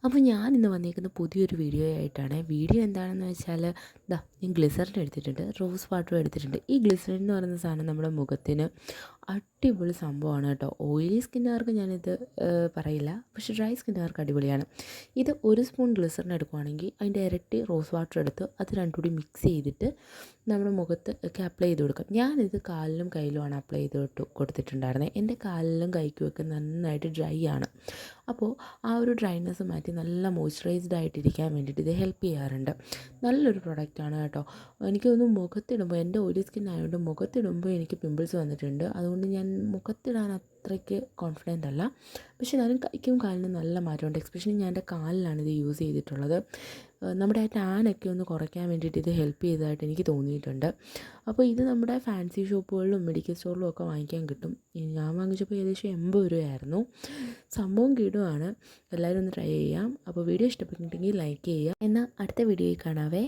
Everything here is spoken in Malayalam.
അപ്പോൾ ഞാൻ ഇന്ന് വന്നിരിക്കുന്ന പുതിയൊരു വീഡിയോ ആയിട്ടാണ്. വീഡിയോ എന്താണെന്ന് വെച്ചാൽ ഞാൻ ഗ്ലിസറിൻ എടുത്തിട്ടുണ്ട്, റോസ് വാട്ടറും എടുത്തിട്ടുണ്ട്. ഈ ഗ്ലിസറിൻ എന്ന് പറയുന്ന സാധനം നമ്മുടെ മുഖത്തിന് അടിപൊളി സംഭവമാണ് കേട്ടോ. ഓയിലി സ്കിന്നുകാർക്ക് ഞാനിത് പറയില്ല, പക്ഷേ ഡ്രൈ സ്കിന്നുകാർക്ക് അടിപൊളിയാണ്. ഇത് 1 സ്പൂൺ ഗ്ലിസറിൻ എടുക്കുകയാണെങ്കിൽ അതിൻ്റെ ഇരട്ടി റോസ് വാട്ടർ എടുത്ത് അത് രണ്ടും കൂടി മിക്സ് ചെയ്തിട്ട് നമ്മുടെ മുഖത്ത് ഒക്കെ അപ്ലൈ ചെയ്ത് കൊടുക്കാം. ഞാനിത് കാലിലും കയ്യിലുമാണ് അപ്ലൈ ചെയ്ത് കൊടുത്തിട്ടുണ്ടായിരുന്നത്. എൻ്റെ കാലിലും കൈക്കുമൊക്കെ നന്നായിട്ട് ഡ്രൈ ആണ്. അപ്പോൾ ആ ഒരു ഡ്രൈനെസ് മാറ്റി നല്ല മോയ്സ്ചറൈസ്ഡ് ആയിട്ടിരിക്കാൻ വേണ്ടിയിട്ട് ഇത് ഹെൽപ്പ് ചെയ്യാറുണ്ട്. നല്ലൊരു പ്രൊഡക്റ്റാണ് കേട്ടോ. എനിക്ക് തോന്നുന്നു മുഖത്തിടുമ്പോൾ, എൻ്റെ ഓയിലി സ്കിൻ ആയതുകൊണ്ട് മുഖത്തിടുമ്പോൾ എനിക്ക് പിമ്പിൾസ് വന്നിട്ടുണ്ട്. അതുകൊണ്ട് ഞാൻ മുഖത്തിടാൻ അത്രയ്ക്ക് കോൺഫിഡൻ്റ് അല്ല. പക്ഷേ എന്നാലും കൈക്കും കാലിനും നല്ല മാറ്റമുണ്ട്. എസ്പെഷ്യലി ഞാൻ എൻ്റെ കാലിലാണ് ഇത് യൂസ് ചെയ്തിട്ടുള്ളത്. നമ്മുടെ ആ ടാനൊക്കെ ഒന്ന് കുറയ്ക്കാൻ വേണ്ടിയിട്ട് ഇത് ഹെൽപ്പ് ചെയ്തതായിട്ട് എനിക്ക് തോന്നിയിട്ടുണ്ട്. അപ്പോൾ ഇത് നമ്മുടെ ഫാൻസി ഷോപ്പുകളിലും മെഡിക്കൽ സ്റ്റോറിലും ഒക്കെ വാങ്ങിക്കാൻ കിട്ടും. ഞാൻ വാങ്ങിച്ചപ്പോൾ ഏകദേശം 80 രൂപയായിരുന്നു. സംഭവം കിടുവാണ്. എല്ലാവരും ഒന്ന് ട്രൈ ചെയ്യാം. അപ്പോൾ വീഡിയോ ഇഷ്ടപ്പെട്ടിട്ടുണ്ടെങ്കിൽ ലൈക്ക് ചെയ്യുക. എന്നാൽ അടുത്ത വീഡിയോയിൽ കാണാവേ.